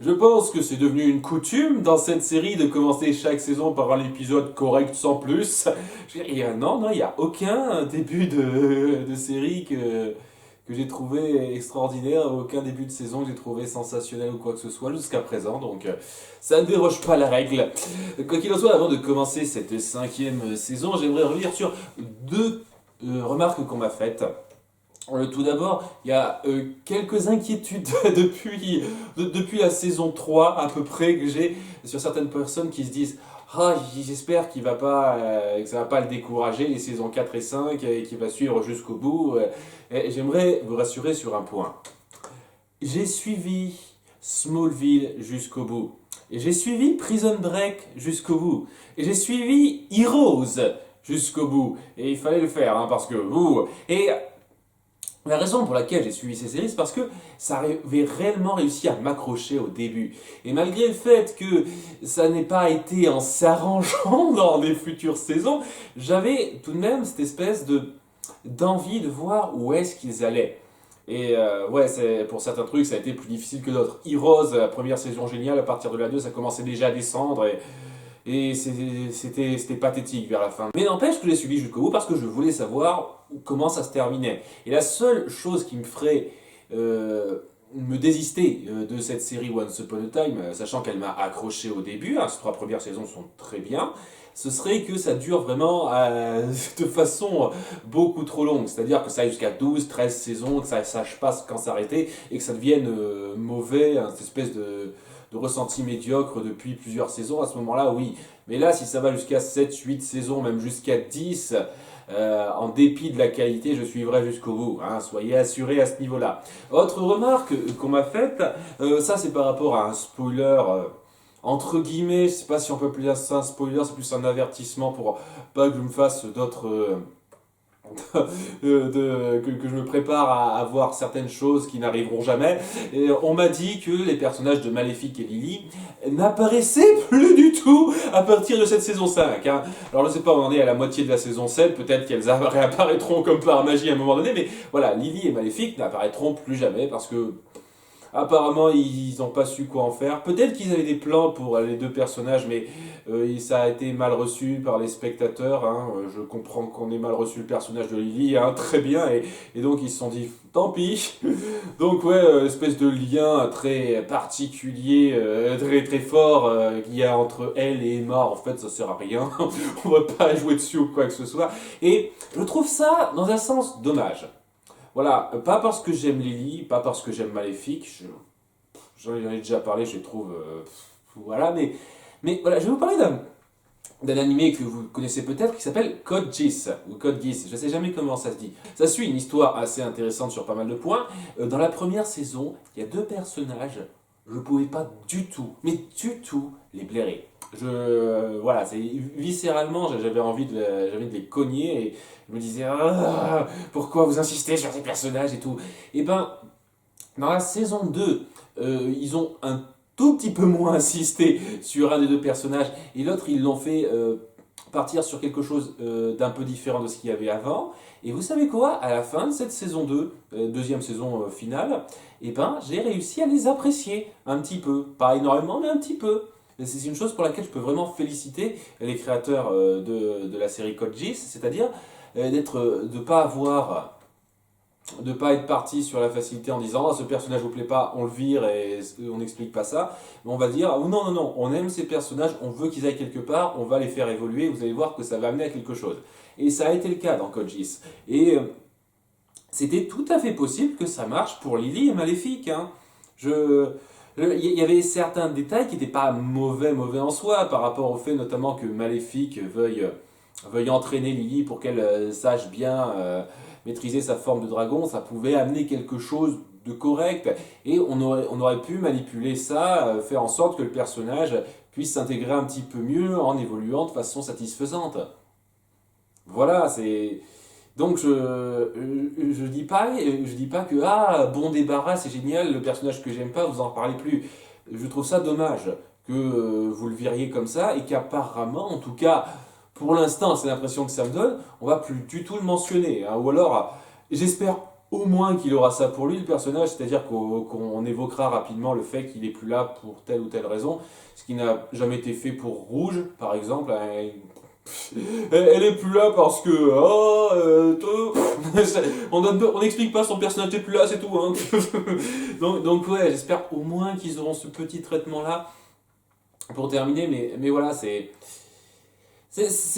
Je pense que c'est devenu une coutume dans cette série de commencer chaque saison par un épisode correct sans plus. Non, il n'y a aucun début de série que j'ai trouvé extraordinaire, aucun début de saison que j'ai trouvé sensationnel ou quoi que ce soit jusqu'à présent, donc ça ne déroge pas la règle. Quoi qu'il en soit, avant de commencer cette cinquième saison, j'aimerais revenir sur deux remarques qu'on m'a faites. Tout d'abord, il y a quelques inquiétudes depuis la saison 3 à peu près que j'ai sur certaines personnes qui se disent ah, j'espère qu'il va pas, que ça va pas le décourager les saisons 4 et 5 et qu'il va suivre jusqu'au bout. Et j'aimerais vous rassurer sur un point. J'ai suivi Smallville jusqu'au bout. Et j'ai suivi Prison Break jusqu'au bout. Et j'ai suivi Heroes jusqu'au bout. Et il fallait le faire, hein, parce que vous... Et la raison pour laquelle j'ai suivi ces séries, c'est parce que ça avait réellement réussi à m'accrocher au début. Et malgré le fait que ça n'ait pas été en s'arrangeant dans les futures saisons, j'avais tout de même cette espèce d'envie de voir où est-ce qu'ils allaient. Et ouais, pour certains trucs, ça a été plus difficile que d'autres. Heroes, la première saison géniale, à partir de la 2, ça commençait déjà à descendre et c'était pathétique vers la fin. Mais n'empêche que j'ai suivi jusqu'au bout parce que je voulais savoir comment ça se terminait. Et la seule chose qui me ferait me désister de cette série Once Upon a Time, sachant qu'elle m'a accroché au début, hein, ces 3 premières saisons sont très bien, ce serait que ça dure vraiment de façon beaucoup trop longue. C'est-à-dire que ça aille jusqu'à 12, 13 saisons, que ça ne sache pas quand s'arrêter et que ça devienne mauvais, hein, cette espèce de ressenti médiocre depuis plusieurs saisons. À ce moment-là, oui. Mais là, si ça va jusqu'à 7, 8 saisons, même jusqu'à 10, en dépit de la qualité, je suivrai jusqu'au bout. Hein, soyez assurés à ce niveau-là. Autre remarque qu'on m'a faite, ça c'est par rapport à un spoiler... entre guillemets, je sais pas si on peut appeler ça un spoiler, c'est plus un avertissement pour pas que je me fasse d'autres... que je me prépare à voir certaines choses qui n'arriveront jamais. Et on m'a dit que les personnages de Maléfique et Lily n'apparaissaient plus du tout à partir de cette saison 5. Hein. Alors je sais pas, on en est à la moitié de la saison 7, peut-être qu'elles réapparaîtront comme par magie à un moment donné, mais voilà, Lily et Maléfique n'apparaîtront plus jamais parce que apparemment, ils n'ont pas su quoi en faire. Peut-être qu'ils avaient des plans pour les deux personnages, mais ça a été mal reçu par les spectateurs. Hein. Je comprends qu'on ait mal reçu le personnage de Lily, hein, très bien, et donc ils se sont dit, tant pis. Donc ouais, espèce de lien très particulier, très très fort qu'il y a entre elle et Emma. En fait, ça sert à rien. On va pas jouer dessus ou quoi que ce soit. Et je trouve ça, dans un sens, dommage. Voilà, pas parce que j'aime Lily, pas parce que j'aime Maléfique, j'en ai déjà parlé, je les trouve... voilà, mais voilà, je vais vous parler d'un animé que vous connaissez peut-être qui s'appelle Code Geass, ou Code Geass, je ne sais jamais comment ça se dit. Ça suit une histoire assez intéressante sur pas mal de points. Dans la première saison, il y a 2 personnages, je ne pouvais pas du tout, mais du tout, les blairer. Voilà, c'est viscéralement, j'avais de les cogner et je me disais ah, pourquoi vous insistez sur ces personnages et tout. Et ben, dans la saison 2, ils ont un tout petit peu moins insisté sur un des 2 personnages et l'autre, ils l'ont fait partir sur quelque chose d'un peu différent de ce qu'il y avait avant. Et vous savez quoi? À la fin de cette saison 2, deuxième saison finale, et ben, j'ai réussi à les apprécier un petit peu. Pas énormément, mais un petit peu. C'est une chose pour laquelle je peux vraiment féliciter les créateurs de la série Code Geass, c'est-à-dire de pas être parti sur la facilité en disant oh, ce personnage vous plaît pas, on le vire et on n'explique pas ça. Mais on va dire oh, non, on aime ces personnages, on veut qu'ils aillent quelque part, on va les faire évoluer, vous allez voir que ça va amener à quelque chose. Et ça a été le cas dans Code Geass. Et c'était tout à fait possible que ça marche pour Lily et Maléfique. Hein. Il y avait certains détails qui n'étaient pas mauvais en soi, par rapport au fait notamment que Maléfique veuille entraîner Lily pour qu'elle sache bien maîtriser sa forme de dragon. Ça pouvait amener quelque chose de correct, et on aurait pu manipuler ça, faire en sorte que le personnage puisse s'intégrer un petit peu mieux en évoluant de façon satisfaisante. Voilà, c'est... Donc je dis pas que ah bon débarras c'est génial, le personnage que j'aime pas vous en parlez plus. Je trouve ça dommage que vous le viriez comme ça et qu'apparemment en tout cas pour l'instant c'est l'impression que ça me donne, on va plus du tout le mentionner. Hein. Ou alors j'espère au moins qu'il aura ça pour lui, le personnage, c'est-à-dire qu'on évoquera rapidement le fait qu'il est plus là pour telle ou telle raison, ce qui n'a jamais été fait pour Rouge, par exemple. Elle est plus là parce que on n'explique pas son personnage n'est plus là, c'est tout. Hein. donc ouais, j'espère au moins qu'ils auront ce petit traitement là pour terminer. Mais voilà, c'est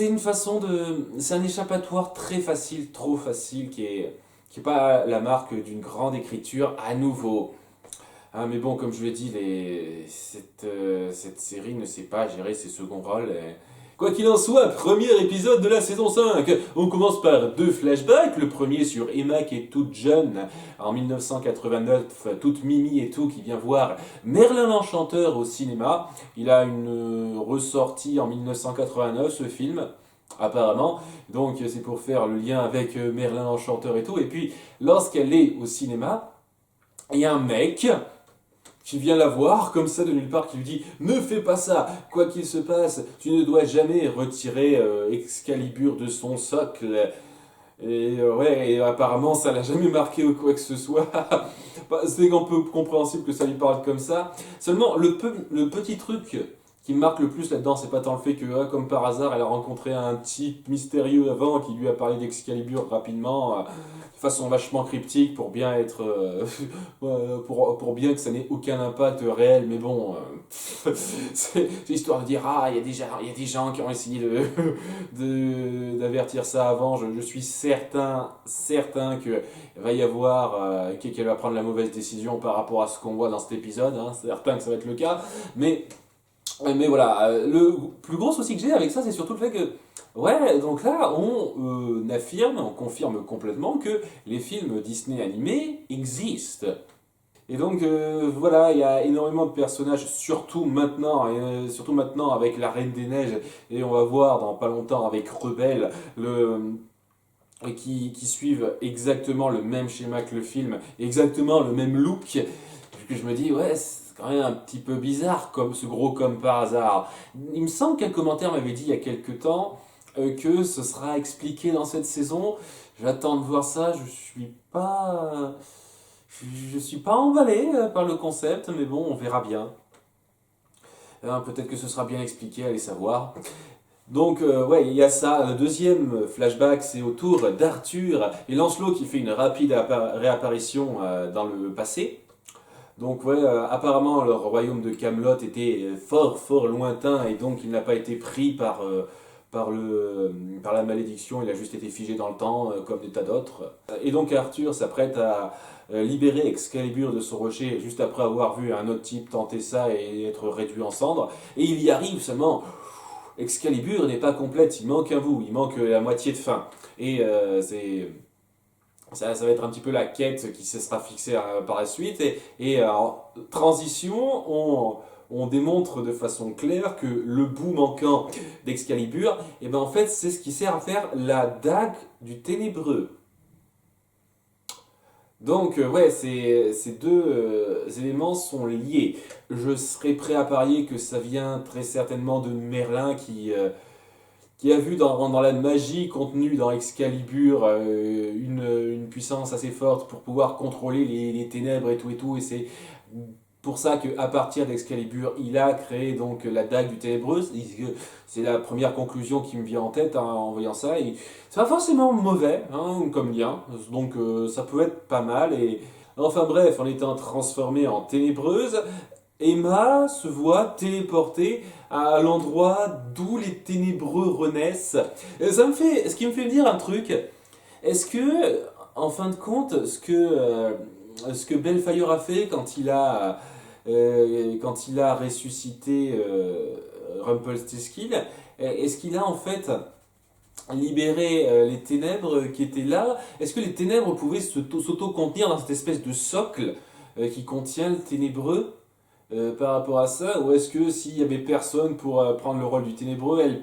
une façon de, c'est un échappatoire très facile, trop facile, qui est pas la marque d'une grande écriture à nouveau. Ah, mais bon, comme je l'ai dit, cette série ne sait pas gérer ses seconds rôles. Quoi qu'il en soit, premier épisode de la saison 5. On commence par deux flashbacks. Le premier sur Emma qui est toute jeune, en 1989, toute mimi et tout, qui vient voir Merlin l'Enchanteur au cinéma. Il a une ressortie en 1989, ce film, apparemment. Donc c'est pour faire le lien avec Merlin l'Enchanteur et tout. Et puis, lorsqu'elle est au cinéma, il y a un mec qui vient la voir comme ça de nulle part, qui lui dit ne fais pas ça, quoi qu'il se passe, tu ne dois jamais retirer Excalibur de son socle. Ouais, et apparemment ça l'a jamais marqué ou quoi que ce soit. C'est un peu compréhensible que ça lui parle comme ça. Seulement, le petit truc qui me marque le plus là-dedans, c'est pas tant le fait que, comme par hasard, elle a rencontré un type mystérieux avant qui lui a parlé d'Excalibur rapidement, de façon vachement cryptique pour bien être. Pour bien que ça n'ait aucun impact réel, mais bon. C'est histoire de dire, ah, il y a des gens qui ont essayé d'avertir ça avant. Je suis certain qu'il va y avoir. Qu'elle va prendre la mauvaise décision par rapport à ce qu'on voit dans cet épisode, hein, certain que ça va être le cas, mais voilà, le plus gros souci que j'ai avec ça, c'est surtout le fait que, ouais, donc là, on confirme complètement que les films Disney animés existent. Et donc, voilà, il y a énormément de personnages, surtout maintenant avec la Reine des Neiges, et on va voir dans pas longtemps avec Rebelle, qui suivent exactement le même schéma que le film, exactement le même look, que je me dis, ouais, c'est quand même un petit peu bizarre, comme ce gros comme par hasard. Il me semble qu'un commentaire m'avait dit il y a quelques temps que ce sera expliqué dans cette saison. J'attends de voir ça, je suis pas emballé par le concept, mais bon, on verra bien. Peut-être que ce sera bien expliqué, allez savoir. Donc, ouais, il y a ça. Le deuxième flashback, c'est autour d'Arthur et Lancelot qui fait une rapide réapparition dans le passé. Donc ouais, apparemment le royaume de Camelot était fort lointain et donc il n'a pas été pris par la malédiction, il a juste été figé dans le temps comme des tas d'autres. Et donc Arthur s'apprête à libérer Excalibur de son rocher juste après avoir vu un autre type tenter ça et être réduit en cendres. Et il y arrive seulement, Excalibur n'est pas complète, il manque un bout, il manque la moitié de fin. Et ça va être un petit peu la quête qui se sera fixée par la suite. Et en transition, on démontre de façon claire que le bout manquant d'Excalibur, et ben en fait, c'est ce qui sert à faire la dague du Ténébreux. Donc, ouais, ces deux éléments sont liés. Je serais prêt à parier que ça vient très certainement de Merlin qui a vu dans la magie contenue dans Excalibur une puissance assez forte pour pouvoir contrôler les ténèbres et tout, et c'est pour ça qu'à partir d'Excalibur, il a créé donc la dague du ténébreux. C'est la première conclusion qui me vient en tête en voyant ça, et c'est pas forcément mauvais comme lien, donc ça peut être pas mal, et enfin bref, en étant transformée en ténébreuse, Emma se voit téléportée à l'endroit d'où les ténébreux renaissent. Ce qui me fait dire un truc. Est-ce que, en fin de compte, ce que Bellfire a fait quand il a ressuscité Rumpelstiltskin, est-ce qu'il a en fait libéré les ténèbres qui étaient là? Est-ce que les ténèbres pouvaient s'auto-contenir dans cette espèce de socle qui contient le ténébreux? par rapport à ça, ou est-ce que s'il y avait personne pour prendre le rôle du ténébreux, elle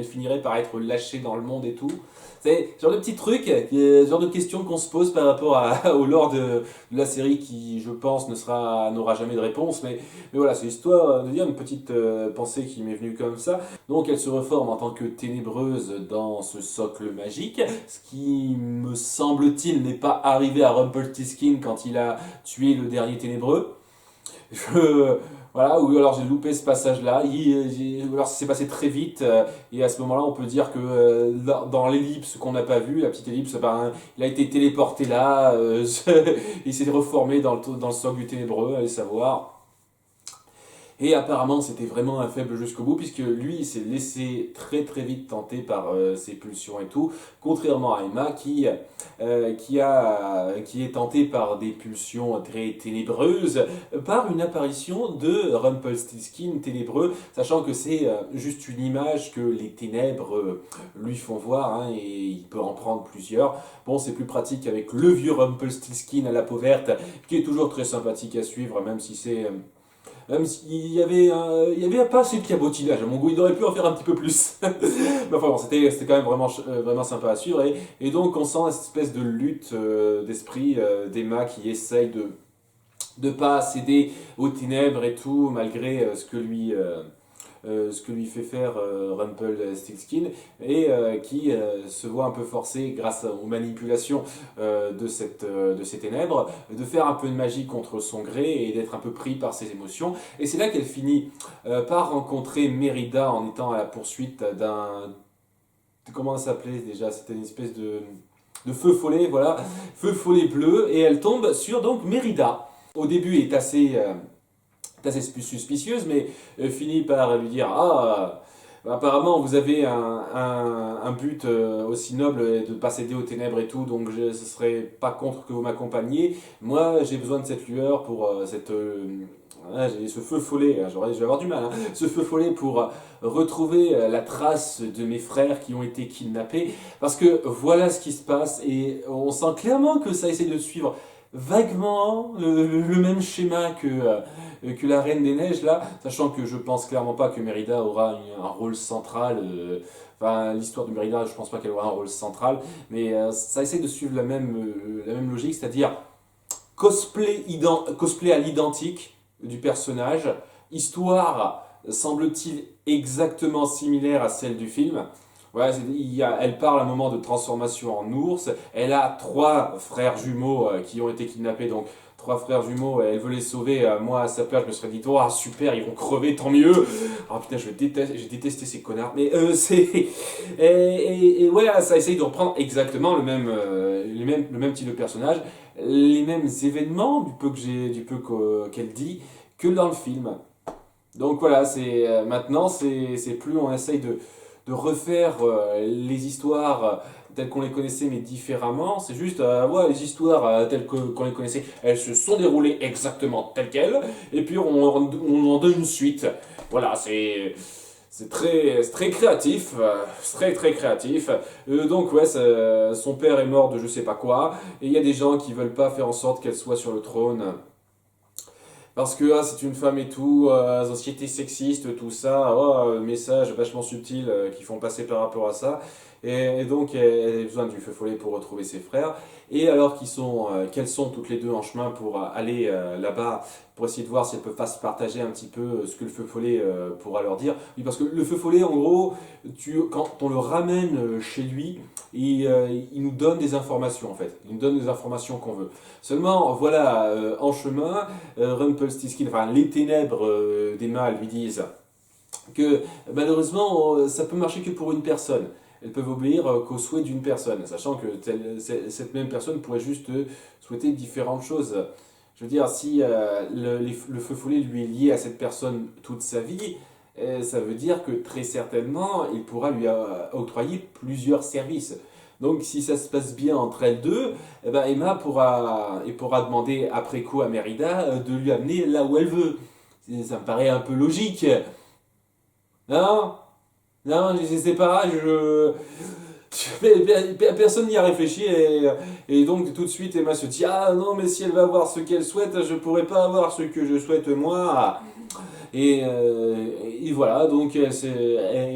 finirait par être lâchée dans le monde et tout? C'est ce genre de petits trucs, ce genre de questions qu'on se pose par rapport au lore de la série qui, je pense, n'aura jamais de réponse. Mais voilà, c'est histoire de dire une petite pensée qui m'est venue comme ça. Donc elle se reforme en tant que ténébreuse dans ce socle magique, ce qui, me semble-t-il, n'est pas arrivé à Rumpelstiltskin quand il a tué le dernier ténébreux. Je, voilà, ou alors j'ai loupé ce passage-là, ou alors ça s'est passé très vite, et à ce moment-là, on peut dire que dans l'ellipse qu'on n'a pas vue, la petite ellipse, ben, il a été téléporté là, il s'est reformé dans le socle du ténébreux, allez savoir. Et apparemment, c'était vraiment un faible jusqu'au bout, puisque lui, il s'est laissé très très vite tenter par ses pulsions et tout, contrairement à Emma, qui est tentée par des pulsions très ténébreuses, par une apparition de Rumpelstiltskin ténébreux, sachant que c'est juste une image que les ténèbres lui font voir, hein, et il peut en prendre plusieurs. Bon, c'est plus pratique avec le vieux Rumpelstiltskin à la peau verte, qui est toujours très sympathique à suivre, même si c'est... Même s'il il y avait pas assez de cabotinage. À mon goût, il aurait pu en faire un petit peu plus. Mais enfin bon, c'était quand même vraiment sympa à suivre. Et donc, on sent cette espèce de lutte d'esprit d'Emma qui essaye de pas céder aux ténèbres et tout, malgré ce que lui fait faire Rumpelstiltskin, et qui se voit un peu forcé, grâce aux manipulations de ces ténèbres, de faire un peu de magie contre son gré et d'être un peu pris par ses émotions. Et c'est là qu'elle finit par rencontrer Mérida en étant à la poursuite d'un... Comment ça s'appelait déjà? C'était une espèce de feu follet, voilà, feu follet bleu, et elle tombe sur donc Mérida. Au début, elle est assez suspicieuse, mais finit par lui dire: Ah, apparemment vous avez un but aussi noble de ne pas céder aux ténèbres et tout, donc je ne serais pas contre que vous m'accompagniez. Moi, j'ai besoin de cette lueur pour j'ai ce feu follet, hein, je vais avoir du mal, hein, ce feu follet pour retrouver la trace de mes frères qui ont été kidnappés, parce que voilà ce qui se passe, et on sent clairement que ça essaie de suivre vaguement le même schéma que la Reine des Neiges là, sachant que je pense clairement pas que Mérida aura un rôle central. Enfin, l'histoire de Mérida, je pense pas qu'elle aura un rôle central, mais ça essaie de suivre la même logique, c'est-à-dire cosplay à l'identique du personnage, histoire, semble-t-il, exactement similaire à celle du film. Ouais, elle parle à un moment de transformation en ours. Elle a trois frères jumeaux qui ont été kidnappés, donc trois frères jumeaux, elle veut les sauver. Moi, à sa place, je me serais dit: oh super, ils vont crever, tant mieux. Oh putain, j'ai détesté ces connards. Mais c'est. Et ouais, ça essaye de reprendre exactement le même type de personnage, les mêmes événements, du peu qu'elle dit, que dans le film. Donc voilà, maintenant, c'est plus on essaye de refaire les histoires telles qu'on les connaissait mais différemment. C'est juste, voilà, les histoires qu'on les connaissait, elles se sont déroulées exactement telles quelles, et puis on en donne une suite. Voilà, c'est très créatif, très très créatif. Donc ouais, son père est mort de je sais pas quoi, et il y a des gens qui veulent pas faire en sorte qu'elle soit sur le trône. Parce que c'est une femme et tout, société sexiste, tout ça, message vachement subtil qui font passer par rapport à ça. Et donc elle a besoin du feu follet pour retrouver ses frères. Et alors qu'elles sont toutes les deux en chemin pour aller là-bas, pour essayer de voir si elles peuvent pas se partager un petit peu ce que le feu follet pourra leur dire. Oui, parce que le feu follet, en gros, quand on le ramène chez lui, il nous donne des informations en fait. Il nous donne des informations qu'on veut. Seulement, voilà, en chemin, Rumpelstiltskin, enfin les ténèbres d'Emma lui disent que malheureusement, ça peut marcher que pour une personne. Elles peuvent obéir qu'au souhait d'une personne, sachant que cette même personne pourrait juste souhaiter différentes choses. Je veux dire, si le feu follet lui est lié à cette personne toute sa vie, ça veut dire que très certainement, il pourra lui octroyer plusieurs services. Donc si ça se passe bien entre elles deux, eh ben Emma pourra demander après coup à Mérida de lui amener là où elle veut. Ça me paraît un peu logique. Non? Non, je sais pas, Personne n'y a réfléchi et donc tout de suite Emma se dit ah non mais si elle va avoir ce qu'elle souhaite je pourrais pas avoir ce que je souhaite moi et voilà donc elle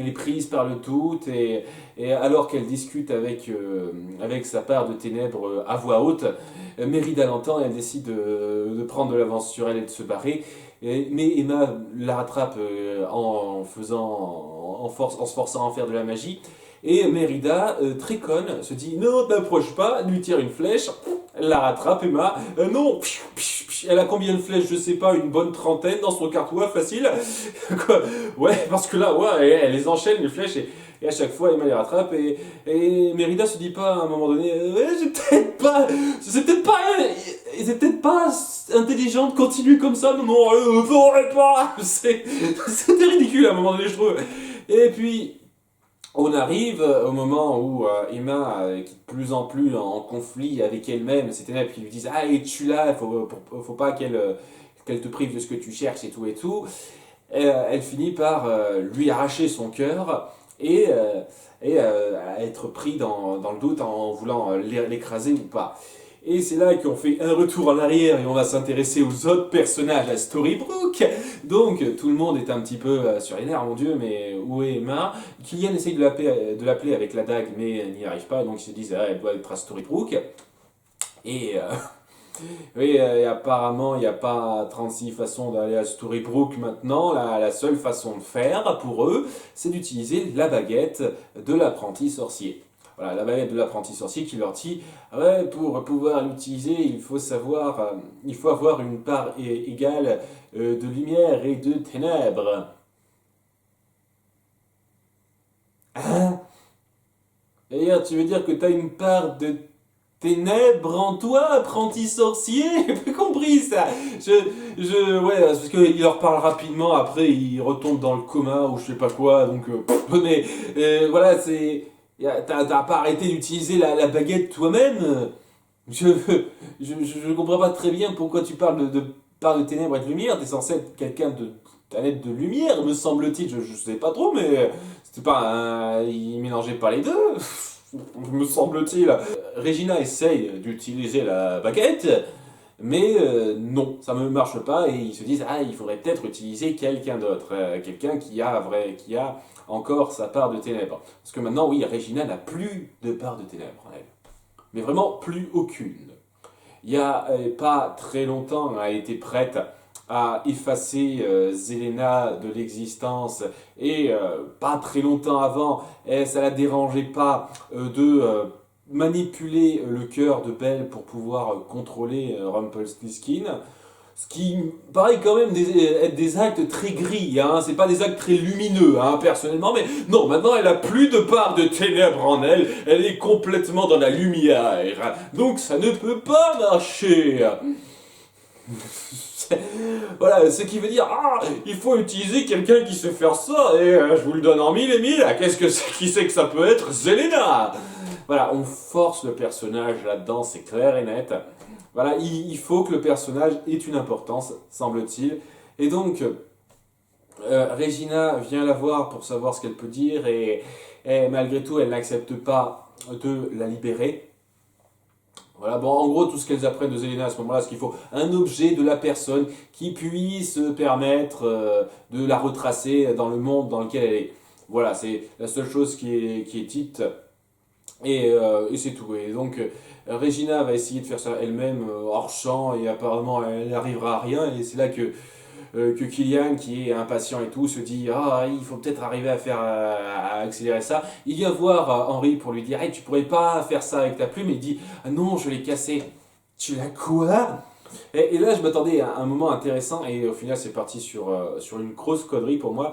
est prise par le tout et alors qu'elle discute avec sa part de ténèbres à voix haute, Mérida l'entend et elle décide de prendre de l'avance sur elle et de se barrer. Mais Emma la rattrape en se forçant à faire de la magie. Et Mérida, très conne, se dit non, t'approche pas, lui tire une flèche, elle la rattrape, Emma, non, elle a combien de flèches, je sais pas, une bonne trentaine dans son cartouche, facile. Quoi. Ouais, parce que là, ouais, elle les enchaîne, les flèches, et à chaque fois, Emma les rattrape, et Mérida se dit pas à un moment donné, ouais, c'est peut-être pas intelligent de continuer comme ça, non, faudrait pas, c'était ridicule à un moment donné, je trouve. Et puis, on arrive au moment où Emma est de plus en plus en conflit avec elle-même, ses ténèbres qui lui disent ah es-tu là, faut pas qu'elle te prive de ce que tu cherches et tout et tout. Elle finit par lui arracher son cœur et être pris dans le doute en voulant l'écraser ou pas. Et c'est là qu'on fait un retour en arrière et on va s'intéresser aux autres personnages à Storybrooke. Donc tout le monde est un petit peu sur les nerfs, mon Dieu, mais où est Emma? Kylian essaye de l'appeler avec la dague, mais elle n'y arrive pas, donc ils se disent ah, elle doit être à Storybrooke. Et oui, et apparemment, il n'y a pas 36 façons d'aller à Storybrooke maintenant. La seule façon de faire pour eux, c'est d'utiliser la baguette de l'apprenti sorcier. Voilà, la baguette de l'apprenti sorcier qui leur dit ouais, pour pouvoir l'utiliser, il faut avoir une part égale de lumière et de ténèbres. Hein? D'ailleurs, tu veux dire que tu as une part de ténèbres en toi, apprenti sorcier? J'ai pas compris ça. Ouais, parce qu'il leur parle rapidement, après il retombe dans le coma ou je sais pas quoi, donc, mais, voilà, t'as pas arrêté d'utiliser la baguette toi-même? Je, je comprends pas très bien pourquoi tu parles de part de ténèbres et de lumière, t'es censé être quelqu'un d'un être de lumière, me semble-t-il, je sais pas trop, mais c'était pas il mélangeait pas les deux. Me semble-t-il. Regina essaye d'utiliser la baguette, mais non, ça ne marche pas et ils se disent ah il faudrait peut-être utiliser quelqu'un d'autre, quelqu'un qui a encore sa part de ténèbres. Parce que maintenant oui, Regina n'a plus de part de ténèbres en elle, mais vraiment plus aucune. Il y a pas très longtemps, elle a été prête à effacer Zelena de l'existence et pas très longtemps avant, ça la dérangeait pas de manipuler le cœur de Belle pour pouvoir contrôler Rumpelstiltskin. Ce qui paraît quand même être des actes très gris, hein. C'est pas des actes très lumineux, hein, personnellement, mais non, maintenant elle a plus de part de ténèbres en elle, elle est complètement dans la lumière, donc ça ne peut pas marcher. Voilà, ce qui veut dire, ah, il faut utiliser quelqu'un qui sait faire ça, et je vous le donne en mille et mille, qu'est-ce que c'est, qui sait que ça peut être? Zelena. Voilà, on force le personnage là-dedans, c'est clair et net. Voilà, il faut que le personnage ait une importance, semble-t-il. Et donc, Regina vient la voir pour savoir ce qu'elle peut dire, et malgré tout, elle n'accepte pas de la libérer. Voilà, bon, en gros, tout ce qu'elles apprennent de Zelena à ce moment-là, c'est qu'il faut un objet de la personne qui puisse permettre de la retracer dans le monde dans lequel elle est. Voilà, c'est la seule chose qui est dite, et c'est tout. Et donc, Regina va essayer de faire ça elle-même hors champ, et apparemment, elle n'arrivera à rien, et c'est là que Kylian, qui est impatient et tout, se dit ah il faut peut-être arriver à accélérer ça. Il vient voir Henri pour lui dire hey, tu pourrais pas faire ça avec ta plume, et il dit ah non je l'ai cassé. Tu l'as quoi? Et là je m'attendais à un moment intéressant et au final c'est parti sur une grosse connerie pour moi,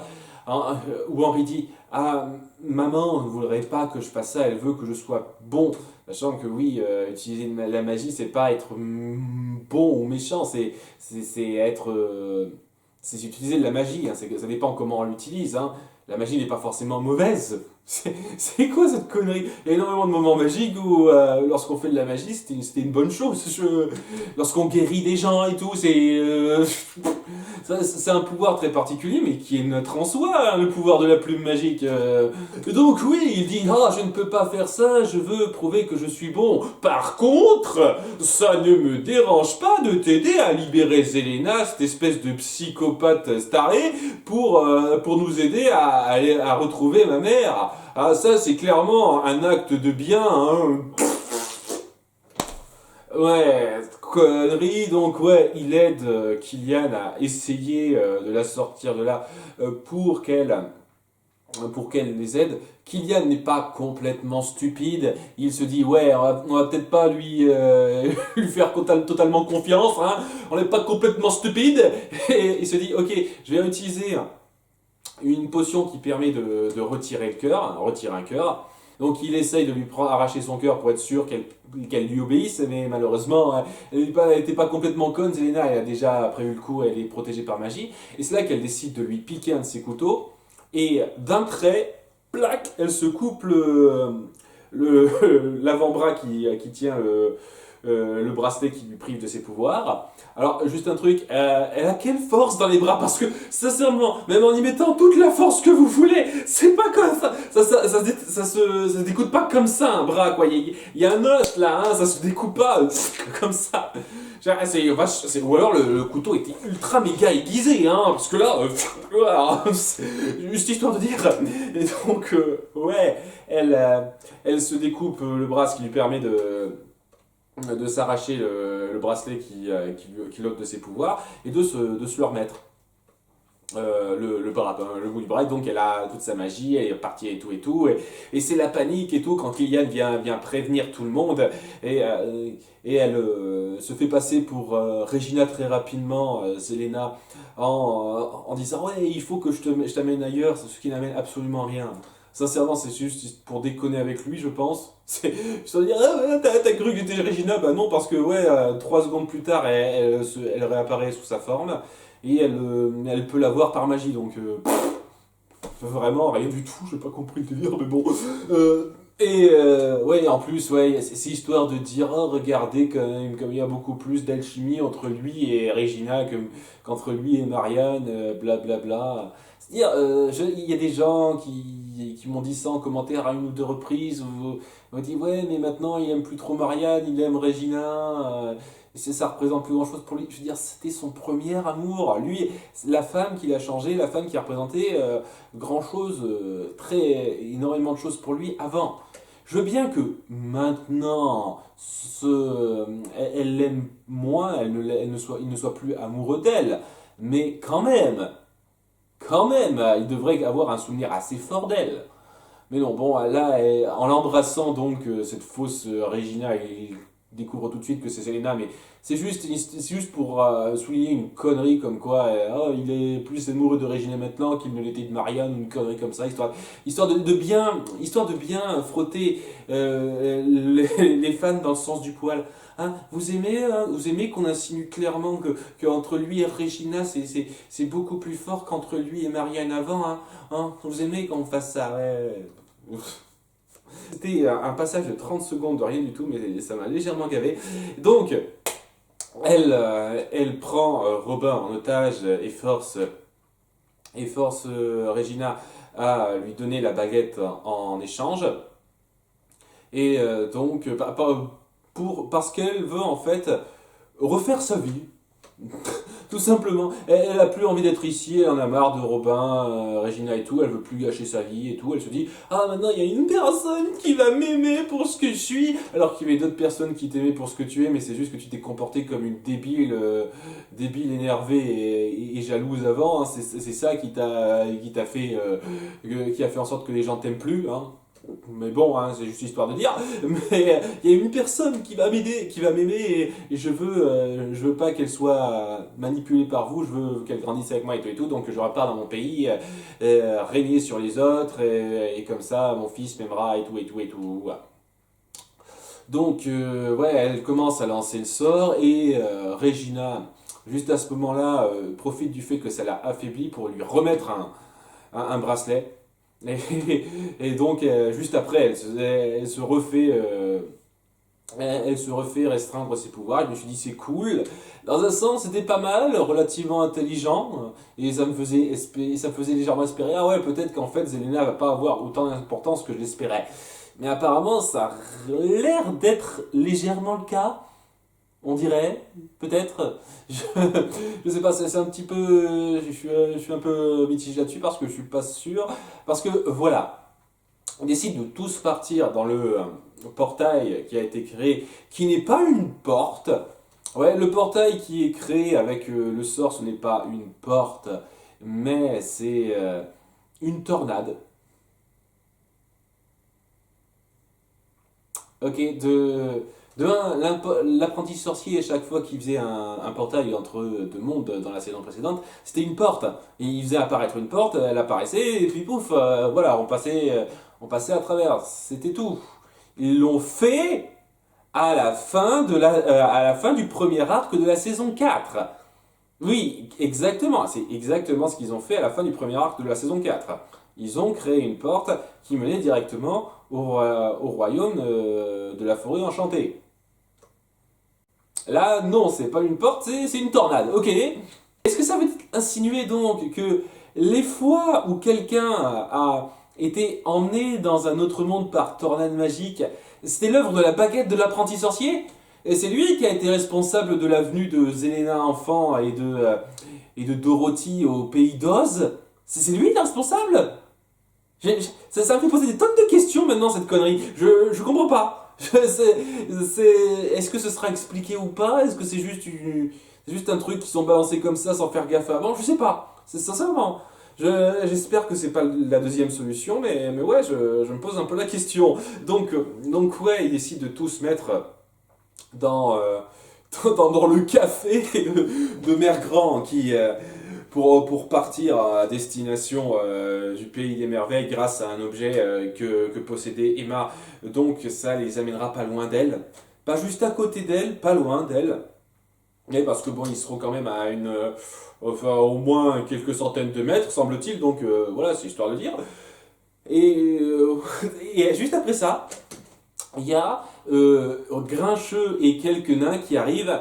où Henri dit ah maman ne voudrait pas que je fasse ça, elle veut que je sois bon. Sachant que oui, utiliser la magie, c'est pas être bon ou méchant, c'est être c'est utiliser de la magie, hein. Ça dépend comment on l'utilise, hein. La magie n'est pas forcément mauvaise. C'est quoi cette connerie? Il y a énormément de moments magiques où lorsqu'on fait de la magie, c'était une bonne chose. Lorsqu'on guérit des gens et tout, C'est un pouvoir très particulier, mais qui est neutre en soi, hein, le pouvoir de la plume magique. Donc oui, il dit, ah, je ne peux pas faire ça, je veux prouver que je suis bon. Par contre, ça ne me dérange pas de t'aider à libérer Zelena, cette espèce de psychopathe staré, pour nous aider à retrouver ma mère. Ah, ça, c'est clairement un acte de bien, hein. Ouais, connerie, donc ouais, il aide Kylian à essayer de la sortir de là pour qu'elle les aide. Kylian n'est pas complètement stupide, il se dit ouais, on va peut-être pas lui faire totalement confiance, hein. On n'est pas complètement stupide, et il se dit ok, je vais utiliser une potion qui permet de retirer le cœur, retirer un cœur. Donc il essaye de lui arracher son cœur pour être sûr qu'elle lui obéisse, mais malheureusement, elle n'était pas complètement conne. Zelena, elle a déjà prévu le coup, elle est protégée par magie. Et c'est là qu'elle décide de lui piquer un de ses couteaux. Et d'un trait, plaque, elle se coupe l'avant-bras qui tient le bracelet qui lui prive de ses pouvoirs. Alors, juste un truc, elle a quelle force dans les bras? Parce que, sincèrement, même en y mettant toute la force que vous voulez, c'est pas comme ça. Ça se découpe pas comme ça, un bras, quoi. Il y a un os, là, hein, ça se découpe pas comme ça. Ou alors le couteau était ultra méga aiguisé, hein, parce que là, voilà, c'est juste histoire de dire. Et donc, ouais, elle se découpe le bras, ce qui lui permet de s'arracher le bracelet qui l'ôte de ses pouvoirs et de se le remettre. Le bout du bras, donc elle a toute sa magie, elle est partie et tout, et c'est la panique et tout quand Kylian vient prévenir tout le monde, et elle se fait passer pour Regina très rapidement, Zelena, en disant ouais, il faut que je t'amène ailleurs, ce qui n'amène absolument rien. Sincèrement, c'est juste pour déconner avec lui, je pense. C'est juste dire, ah ouais, t'as cru que j'étais Regina? Bah non, parce que ouais, 3 secondes plus tard, elle réapparaît sous sa forme et elle peut la voir par magie, donc vraiment rien du tout, j'ai pas compris le délire, mais bon. Ouais, en plus, ouais, c'est histoire de dire, oh, regardez quand même, comme il y a beaucoup plus d'alchimie entre lui et Regina qu'entre lui et Marianne, blablabla. C'est-à-dire, il y a des gens qui m'ont dit ça en commentaire à une ou deux reprises, où ils m'ont dit, ouais, mais maintenant il aime plus trop Marianne, il aime Regina, ça représente plus grand-chose pour lui. Je veux dire, c'était son premier amour. Lui, la femme qui l'a changé, la femme qui a représenté grand-chose, énormément de choses pour lui avant. Je veux bien que maintenant, elle l'aime moins, il ne soit plus amoureux d'elle, mais quand même, il devrait avoir un souvenir assez fort d'elle. Mais non, bon, là, en l'embrassant donc cette fausse Regina, il découvre tout de suite que c'est Selena, mais c'est juste pour souligner une connerie comme quoi oh, il est plus amoureux de Regina maintenant qu'il ne l'était de Marianne, une connerie comme ça, histoire de bien frotter les fans dans le sens du poil. Hein, vous aimez qu'on insinue clairement que entre lui et Regina, c'est beaucoup plus fort qu'entre lui et Marianne avant, hein, vous aimez qu'on fasse ça, ouais. C'était un passage de 30 secondes de rien du tout, mais ça m'a légèrement gavé. Donc, elle prend Robin en otage et force Regina à lui donner la baguette en échange. Et donc, parce qu'elle veut en fait refaire sa vie. Tout simplement. Elle a plus envie d'être ici, elle en a marre de Robin, Regina et tout, elle veut plus gâcher sa vie et tout. Elle se dit, ah maintenant il y a une personne qui va m'aimer pour ce que je suis, alors qu'il y avait d'autres personnes qui t'aimaient pour ce que tu es, mais c'est juste que tu t'es comporté comme une débile énervée et jalouse avant, hein. C'est ça qui a fait en sorte que les gens t'aiment plus, hein. Mais bon, hein, c'est juste histoire de dire. Mais il y a une personne qui va m'aider, qui va m'aimer, et je veux pas qu'elle soit manipulée par vous. Je veux qu'elle grandisse avec moi et tout. Donc je repars dans mon pays, régner sur les autres, et comme ça, mon fils m'aimera et tout. Voilà. Donc ouais, elle commence à lancer le sort et Regina, juste à ce moment-là, profite du fait que ça l'a affaibli pour lui remettre un bracelet. Et, et donc, juste après, elle se refait elle se refait restreindre ses pouvoirs. Je me suis dit, c'est cool. Dans un sens, c'était pas mal, relativement intelligent. Et ça me faisait légèrement espérer, ah ouais, peut-être qu'en fait, Zelena va pas avoir autant d'importance que je l'espérais. Mais apparemment, ça a l'air d'être légèrement le cas. On dirait, peut-être. Je, je sais pas, c'est un petit peu. Je suis un peu mitigé là-dessus parce que je suis pas sûr. Parce que voilà, on décide de tous partir dans le portail qui a été créé, qui n'est pas une porte. Ouais, le portail qui est créé avec le sort, ce n'est pas une porte, mais c'est une tornade. Ok, de un, l'apprenti sorcier, à chaque fois qu'il faisait un portail entre deux mondes dans la saison précédente, c'était une porte. Et il faisait apparaître une porte, elle apparaissait, et puis pouf, voilà, on passait à travers. C'était tout. Ils l'ont fait à la fin du premier arc de la saison 4. Oui, exactement. C'est exactement ce qu'ils ont fait à la fin du premier arc de la saison 4. Ils ont créé une porte qui menait directement au royaume de la forêt enchantée. Là, non, c'est pas une porte, c'est une tornade. Ok. Est-ce que ça veut insinuer donc que les fois où quelqu'un a été emmené dans un autre monde par tornade magique, c'était l'œuvre de la baguette de l'apprenti sorcier? Et c'est lui qui a été responsable de la venue de Zelena enfant et de Dorothy au pays d'Oz? C'est lui le responsable? Ça me fait poser des tonnes de questions maintenant, cette connerie. Je comprends pas. Est-ce que ce sera expliqué ou pas? Est-ce que c'est juste un truc qui sont balancés comme ça sans faire gaffe avant? Je sais pas. C'est sincèrement. J'espère que c'est pas la deuxième solution, mais ouais, je me pose un peu la question. Donc ouais, ils décident de tous se mettre dans, dans le café de Mère Grand pour partir à destination du pays des merveilles grâce à un objet que possédait Emma. Donc ça les amènera pas loin d'elle. Pas juste à côté d'elle, pas loin d'elle. Mais parce que bon, ils seront quand même à enfin, au moins quelques centaines de mètres, semble-t-il. Donc voilà, c'est histoire de dire. Et, et juste après ça, il y a Grincheux et quelques nains qui arrivent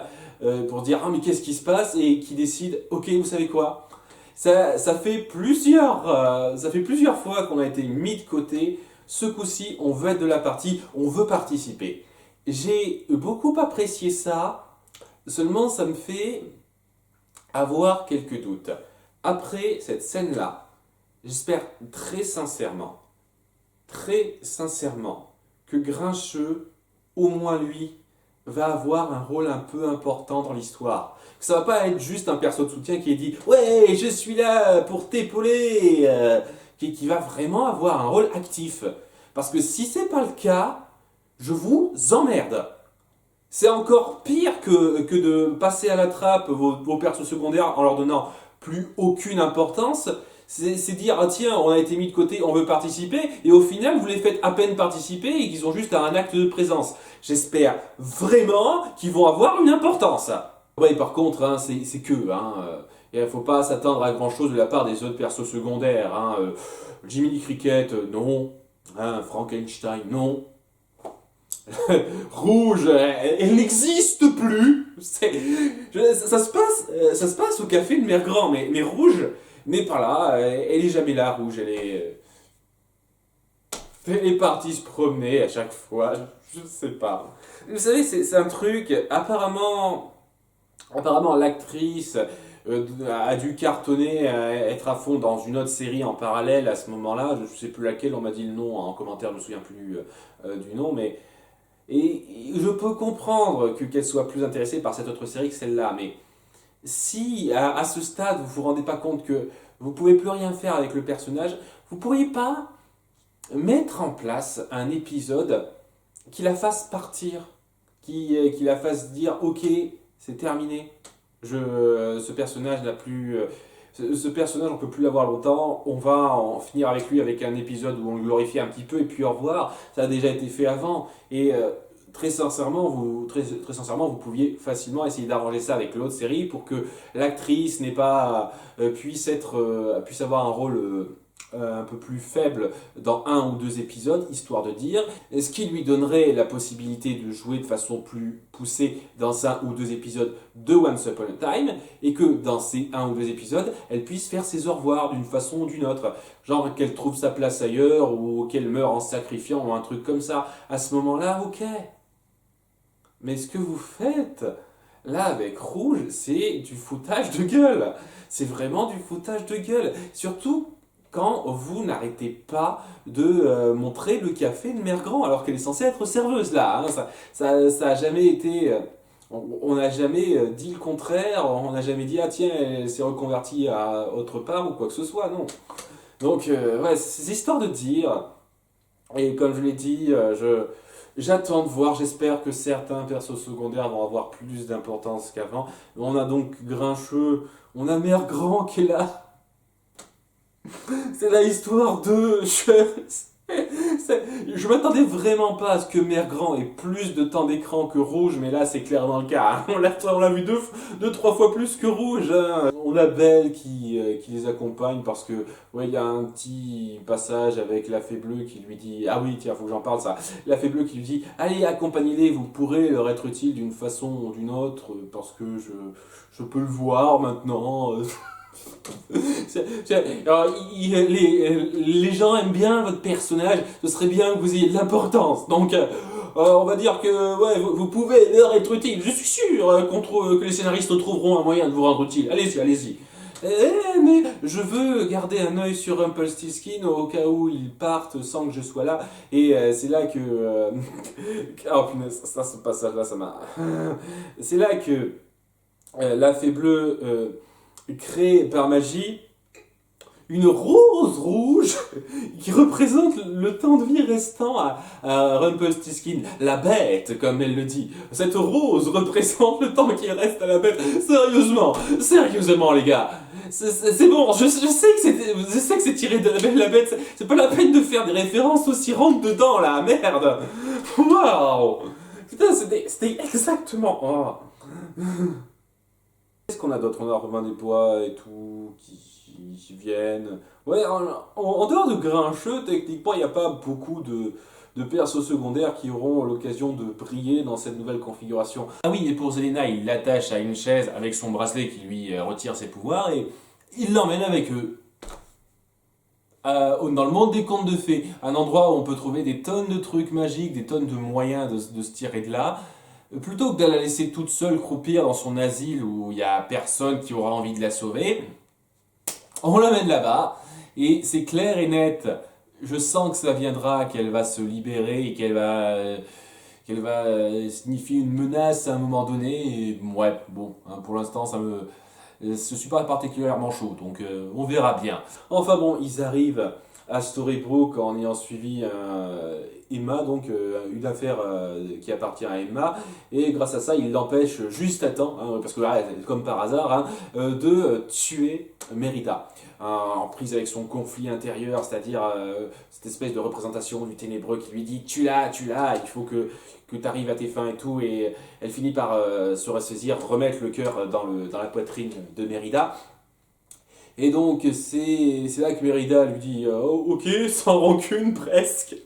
pour dire ah mais qu'est-ce qui se passe et qui décident ok vous savez quoi ça fait plusieurs fois qu'on a été mis de côté. Ce coup-ci on veut être de la partie, on veut participer. J'ai beaucoup apprécié ça, seulement ça me fait avoir quelques doutes. Après cette scène-là, j'espère très sincèrement, que Grincheux, au moins lui, va avoir un rôle un peu important dans l'histoire. Que ça va pas être juste un perso de soutien qui est dit ouais, je suis là pour t'épauler, qui va vraiment avoir un rôle actif. Parce que si c'est pas le cas, je vous emmerde. C'est encore pire que de passer à la trappe vos persos secondaires en leur donnant plus aucune importance. C'est dire, ah tiens, on a été mis de côté, on veut participer, et au final, vous les faites à peine participer et qu'ils ont juste un acte de présence. J'espère vraiment qu'ils vont avoir une importance. Ouais, par contre, hein, c'est que, hein, il ne faut pas s'attendre à grand chose de la part des autres persos secondaires. Hein, Jiminy Cricket, non. Hein, Frankenstein, non. Rouge, elle n'existe plus. Ça se passe au café de Mère Grand, mais Rouge n'est pas là. Elle est jamais là, Rouge. Elle est partie se promener à chaque fois. Je sais pas. Vous savez, c'est un truc. Apparemment, l'actrice a dû cartonner, être à fond dans une autre série en parallèle à ce moment-là. Je ne sais plus laquelle. On m'a dit le nom en commentaire. Je me souviens plus du nom, mais et je peux comprendre qu'elle soit plus intéressée par cette autre série que celle-là, mais si à ce stade vous vous rendez pas compte que vous pouvez plus rien faire avec le personnage, vous pourriez pas mettre en place un épisode qui la fasse partir, qui la fasse dire ok, c'est terminé, ce personnage n'a plus, ce personnage on peut plus l'avoir longtemps, on va en finir avec lui avec un épisode où on le glorifie un petit peu et puis au revoir. Ça a déjà été fait avant et très sincèrement, vous pouviez facilement essayer d'arranger ça avec l'autre série pour que l'actrice n'ait pas puisse avoir un rôle un peu plus faible dans un ou deux épisodes, histoire de dire, ce qui lui donnerait la possibilité de jouer de façon plus poussée dans un ou deux épisodes de Once Upon a Time, et que dans ces un ou deux épisodes, elle puisse faire ses au revoir d'une façon ou d'une autre. Genre qu'elle trouve sa place ailleurs, ou qu'elle meurt en se sacrifiant, ou un truc comme ça. À ce moment-là, ok. Mais ce que vous faites, là, avec Rouge, c'est du foutage de gueule. C'est vraiment du foutage de gueule. Surtout quand vous n'arrêtez pas de montrer le café de Mère Grand, alors qu'elle est censée être serveuse, là. Hein. Ça a jamais été... on n'a jamais dit le contraire, on n'a jamais dit, ah tiens, elle s'est reconvertie à autre part, ou quoi que ce soit, non. Donc, ouais, c'est histoire de dire... Et comme je l'ai dit, j'attends de voir, j'espère que certains persos secondaires vont avoir plus d'importance qu'avant. On a donc Grincheux, on a Mère Grand qui est là. C'est la histoire de... Je m'attendais vraiment pas à ce que Mère Grand ait plus de temps d'écran que Rouge, mais là c'est clairement le cas. Hein. On l'a vu deux, trois fois plus que Rouge. Hein. On a Belle qui les accompagne parce que, ouais, il y a un petit passage avec la Fée Bleue qui lui dit, ah oui, tiens, faut que j'en parle ça. La Fée Bleue qui lui dit, allez, accompagnez-les, vous pourrez leur être utile d'une façon ou d'une autre parce que je peux le voir maintenant. Alors, les gens aiment bien votre personnage, ce serait bien que vous ayez de l'importance. Donc, on va dire que ouais, vous pouvez leur être utile. Je suis sûr que les scénaristes trouveront un moyen de vous rendre utile. Allez-y, allez-y. Mais je veux garder un œil sur Rumpelstiltskin au cas où ils partent sans que je sois là. Et c'est là que... oh punaise, ce passage-là, ça m'a... C'est là que la Fée Bleue... crée par magie une rose rouge qui représente le temps de vie restant à Rumpelstiltskin, la bête, comme elle le dit. Cette rose représente le temps qui reste à la bête. Sérieusement, les gars. C'est bon, je sais que c'est tiré de La Belle et la Bête. C'est pas la peine de faire des références aussi rentre dedans, là, merde. Waouh. Putain, c'était exactement... Oh. Qu'est-ce qu'on a d'autre? On a Robin des Bois et tout, qui viennent. Ouais, en dehors de Grincheux, techniquement, il n'y a pas beaucoup de persos secondaires qui auront l'occasion de briller dans cette nouvelle configuration. Ah oui, et pour Zelena, il l'attache à une chaise avec son bracelet qui lui retire ses pouvoirs et il l'emmène avec eux. Dans le monde des contes de fées, un endroit où on peut trouver des tonnes de trucs magiques, des tonnes de moyens de se tirer de là. Plutôt que de la laisser toute seule croupir dans son asile où il n'y a personne qui aura envie de la sauver, on l'amène là-bas et c'est clair et net. Je sens que ça viendra, qu'elle va se libérer et qu'elle va signifier une menace à un moment donné. Et ouais, bon, hein, pour l'instant, je suis pas particulièrement chaud, donc on verra bien. Enfin bon, ils arrivent à Storybrooke en ayant suivi Emma, donc une affaire qui appartient à Emma, et grâce à ça, il l'empêche juste à temps, hein, parce que comme par hasard, hein, de tuer Mérida. En prise avec son conflit intérieur, c'est-à-dire cette espèce de représentation du ténébreux qui lui dit tu l'as, il faut que tu arrives à tes fins et tout, et elle finit par se ressaisir, remettre le cœur dans la poitrine de Mérida. Et donc c'est là que Mérida lui dit oh, ok, sans rancune presque,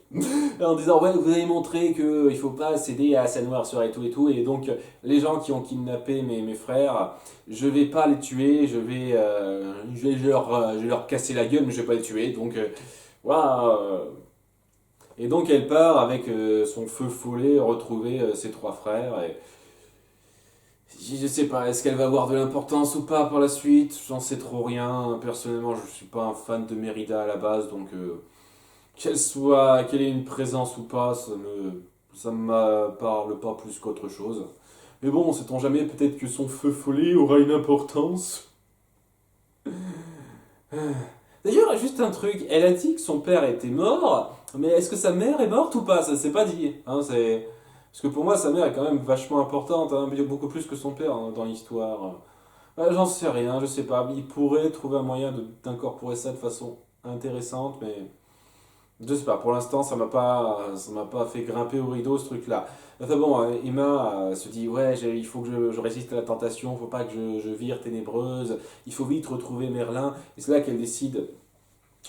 en disant ouais, vous avez montré qu'il ne faut pas céder à sa noirceur et tout, et donc les gens qui ont kidnappé mes frères, je vais pas les tuer, je vais leur casser la gueule, mais je vais pas les tuer, donc voilà. Et donc elle part avec son feu follet retrouver ses trois frères, et je sais pas, est-ce qu'elle va avoir de l'importance ou pas par la suite? J'en sais trop rien. Personnellement, je suis pas un fan de Mérida à la base, donc qu'elle ait une présence ou pas, ça me parle pas plus qu'autre chose. Mais bon, sait-on jamais, peut-être que son feu follet aura une importance. D'ailleurs, juste un truc, elle a dit que son père était mort, mais est-ce que sa mère est morte ou pas? Ça s'est pas dit. Hein, Parce que pour moi, sa mère est quand même vachement importante, hein, beaucoup plus que son père hein, dans l'histoire. J'en sais rien, je sais pas. Il pourrait trouver un moyen d'incorporer ça de façon intéressante, mais je sais pas. Pour l'instant, ça m'a pas fait grimper au rideau ce truc-là. Enfin bon, Emma se dit ouais, il faut que je résiste à la tentation, faut pas que je vire ténébreuse, il faut vite retrouver Merlin. Et c'est là qu'elle décide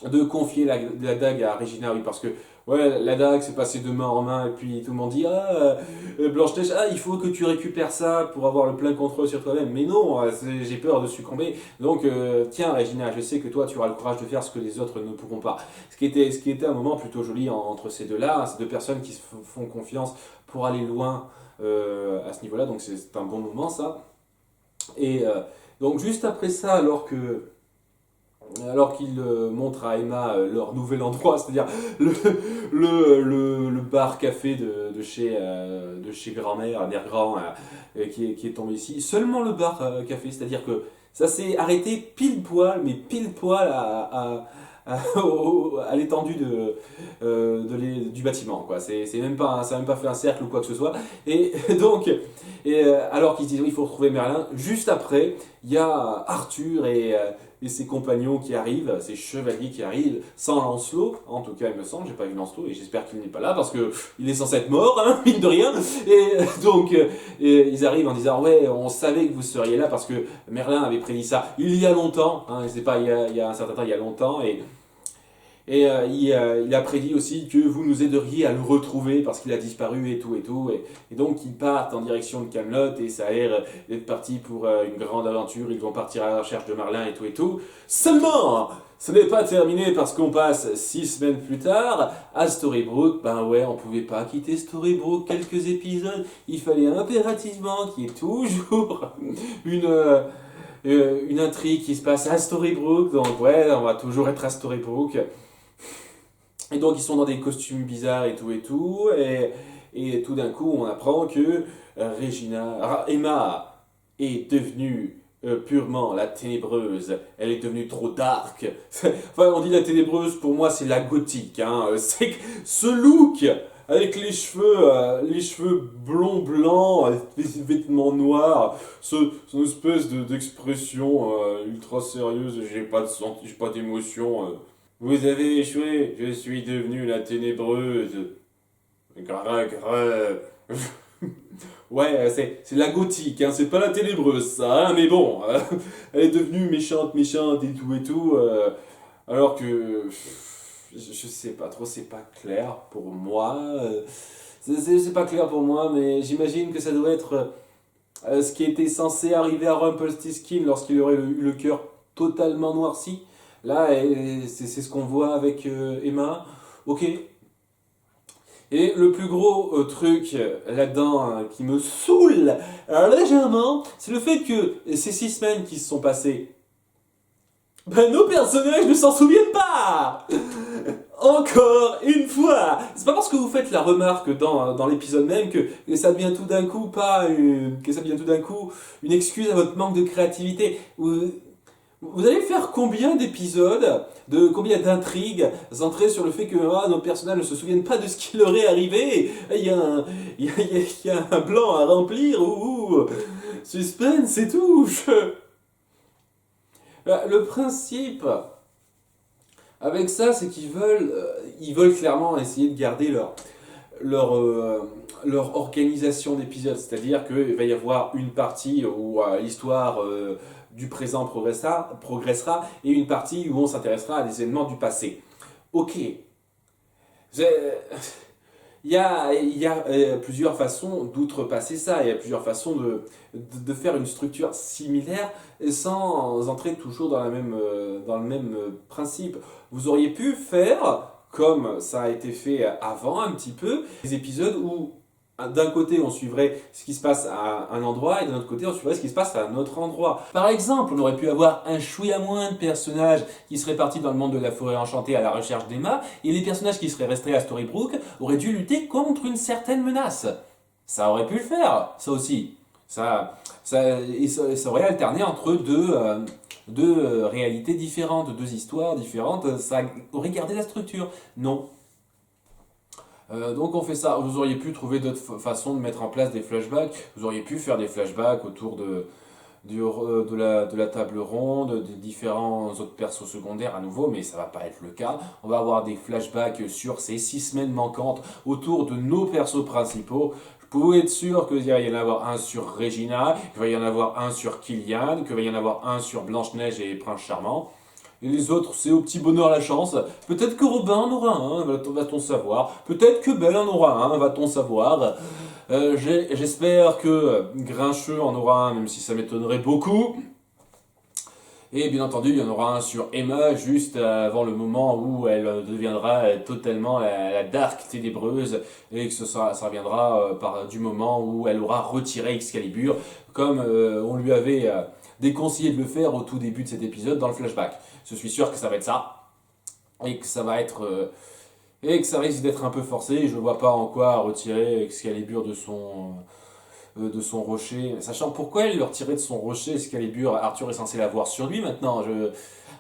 de confier la dague à Regina, oui, parce que ouais, la dague c'est passé de main en main, et puis tout le monde dit ah, Blanche-Neige, ah, il faut que tu récupères ça pour avoir le plein contrôle sur toi-même. Mais non, j'ai peur de succomber. Donc, tiens, Regina, je sais que toi, tu auras le courage de faire ce que les autres ne pourront pas. Ce qui était un moment plutôt joli entre ces deux-là, hein, ces deux personnes qui se font confiance pour aller loin à ce niveau-là. Donc, c'est un bon moment, ça. Et donc, juste après ça, alors qu'ils montrent à Emma leur nouvel endroit, c'est-à-dire le bar-café de chez grand-mère, mère grand, qui est tombé ici. Seulement le bar-café, c'est-à-dire que ça s'est arrêté pile poil, mais pile poil à l'étendue du bâtiment, quoi. Ça n'a même pas fait un cercle ou quoi que ce soit. Et donc, alors qu'ils disent oui, il faut retrouver Merlin, juste après, il y a Arthur et ses compagnons qui arrivent, ses chevaliers qui arrivent, sans Lancelot, en tout cas il me semble, j'ai pas vu Lancelot et j'espère qu'il n'est pas là parce que il est censé être mort, hein, mine de rien. Et donc ils arrivent en disant ouais, on savait que vous seriez là parce que Merlin avait prédit ça il y a longtemps, hein, c'est pas il y a un certain temps, il y a longtemps, il a prédit aussi que vous nous aideriez à le retrouver parce qu'il a disparu et tout et tout. Et donc ils partent en direction de Camelot et ça a l'air d'être parti pour une grande aventure. Ils vont partir à la recherche de Merlin et tout et tout. Seulement, ce n'est pas terminé parce qu'on passe 6 semaines plus tard à Storybrooke. Ben ouais, on pouvait pas quitter Storybrooke quelques épisodes. Il fallait impérativement qu'il y ait toujours une intrigue qui se passe à Storybrooke. Donc ouais, on va toujours être à Storybrooke. Et donc ils sont dans des costumes bizarres et tout, et tout d'un coup on apprend que Emma est devenue purement la ténébreuse, elle est devenue trop dark. Enfin on dit la ténébreuse, pour moi c'est la gothique, hein. C'est que ce look avec les cheveux blonds blancs, les vêtements noirs, cette espèce d'expression ultra sérieuse, j'ai pas d'émotion. Vous avez échoué, je suis devenu la ténébreuse. Ouais, c'est la gothique, hein, c'est pas la ténébreuse ça, hein, mais bon, elle est devenue méchante et tout, alors que je sais pas trop, c'est pas clair pour moi. C'est pas clair pour moi, mais j'imagine que ça doit être ce qui était censé arriver à Rumpelstiltskin lorsqu'il aurait eu le cœur totalement noirci. Là, c'est ce qu'on voit avec Emma. Ok. Et le plus gros truc là-dedans, hein, qui me saoule légèrement, c'est le fait que ces 6 semaines qui se sont passées, ben, nos personnages ne s'en souviennent pas. Encore une fois. C'est pas parce que vous faites la remarque dans l'épisode même que ça devient tout d'un coup que ça devient tout d'un coup une excuse à votre manque de créativité. Vous allez faire combien d'épisodes, combien d'intrigues centrées sur le fait que nos personnages ne se souviennent pas de ce qui leur est arrivé. Il y a un, il y a un blanc à remplir ou suspense c'est tout. Le principe avec ça, c'est qu'ils veulent clairement essayer de garder leur, leur organisation d'épisodes. C'est-à-dire qu'il va y avoir une partie où l'histoire du présent progressera et une partie où on s'intéressera à des événements du passé. Ok. Il y a plusieurs façons d'outrepasser ça, il y a plusieurs façons de faire une structure similaire sans entrer toujours dans le même principe. Vous auriez pu faire, comme ça a été fait avant un petit peu, des épisodes où d'un côté on suivrait ce qui se passe à un endroit et d'un autre côté on suivrait ce qui se passe à un autre endroit. Par exemple, on aurait pu avoir un chouïa moins de personnages qui seraient partis dans le monde de la forêt enchantée à la recherche d'Emma et les personnages qui seraient restés à Storybrooke auraient dû lutter contre une certaine menace. Ça aurait pu le faire, ça aussi. Ça aurait alterné entre deux réalités différentes, deux histoires différentes, ça aurait gardé la structure. Non. Donc on fait ça. Vous auriez pu trouver d'autres façons de mettre en place des flashbacks. Vous auriez pu faire des flashbacks autour de la table ronde, des différents autres persos secondaires à nouveau, mais ça va pas être le cas. On va avoir des flashbacks sur ces 6 semaines manquantes autour de nos persos principaux. Vous pouvez être sûr qu'il va y en avoir un sur Regina, qu'il va y en avoir un sur Killian, qu'il va y en avoir un sur Blanche-Neige et Prince Charmant. Et les autres, c'est au petit bonheur la chance. Peut-être que Robin en aura un, va-t-on savoir. Peut-être que Belle en aura un, va-t-on savoir. J'espère que Grincheux en aura un, même si ça m'étonnerait beaucoup. Et bien entendu, il y en aura un sur Emma, juste avant le moment où elle deviendra totalement la dark ténébreuse, et que ça reviendra du moment où elle aura retiré Excalibur, comme on lui avait déconseillé de le faire au tout début de cet épisode dans le flashback. Je suis sûr que ça va être ça, et que ça va être... et que ça risque d'être un peu forcé, je ne vois pas en quoi retirer Excalibur de son rocher. Sachant pourquoi elle le retirait de son rocher, Excalibur, Arthur est censé l'avoir sur lui maintenant.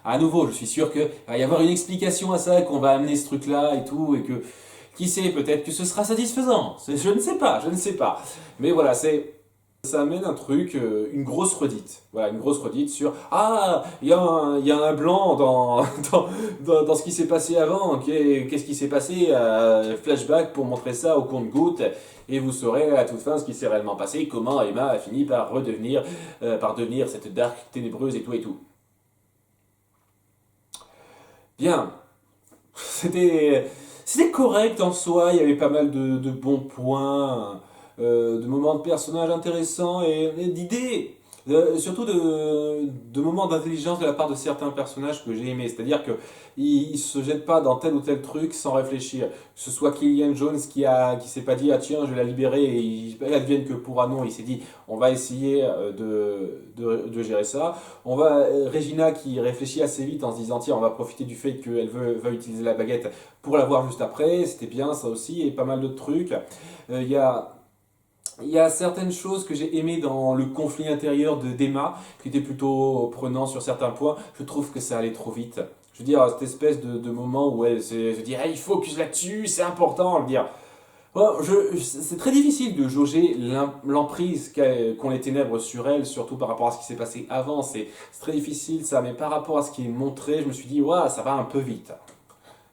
À nouveau, je suis sûr qu'il va y avoir une explication à ça, qu'on va amener ce truc-là et tout, et que, qui sait, peut-être que ce sera satisfaisant. Je ne sais pas, je ne sais pas. Mais voilà, ça amène un truc, une grosse redite. Voilà, une grosse redite sur ah, il y a un blanc dans ce qui s'est passé avant. Qu'est-ce qui s'est passé flashback pour montrer ça au compte-gouttes. Et vous saurez à toute fin ce qui s'est réellement passé, comment Emma a fini par devenir cette dark ténébreuse et tout et tout. Bien, c'était correct en soi, il y avait pas mal de bons points, de moments de personnages intéressants et d'idées, surtout de moments d'intelligence de la part de certains personnages que j'ai aimés. C'est-à-dire qu'ils se jettent pas dans tel ou tel truc sans réfléchir. Que ce soit Killian Jones qui s'est pas dit ah tiens je vais la libérer et il advienne que pourra non. Il s'est dit on va essayer de gérer ça. Regina qui réfléchit assez vite en se disant tiens on va profiter du fait qu'elle va utiliser la baguette pour la voir juste après. C'était bien ça aussi et pas mal d'autres trucs. Il y a certaines choses que j'ai aimées dans le conflit intérieur d'Emma, qui était plutôt prenant sur certains points. Je trouve que ça allait trop vite. Je veux dire, cette espèce de moment où elle se dit ah, il faut que je la tue, c'est important. Je veux dire, c'est très difficile de jauger l'emprise qu'ont les ténèbres sur elle, surtout par rapport à ce qui s'est passé avant. C'est très difficile ça, mais par rapport à ce qui est montré, je me suis dit, ouais, ça va un peu vite.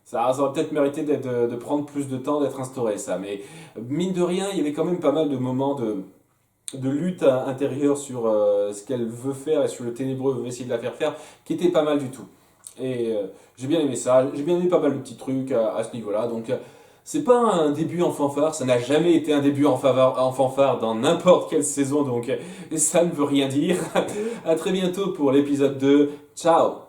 Ça aurait peut-être mérité de prendre plus de temps d'être instauré, ça. Mais mine de rien, il y avait quand même pas mal de moments de lutte intérieure sur ce qu'elle veut faire et sur le ténébreux veut essayer de la faire faire, qui était pas mal du tout. Et j'ai bien aimé ça. J'ai bien aimé pas mal de petits trucs à ce niveau-là. Donc, c'est pas un début en fanfare. Ça n'a jamais été un début en fanfare dans n'importe quelle saison. Donc, ça ne veut rien dire. À très bientôt pour l'épisode 2. Ciao!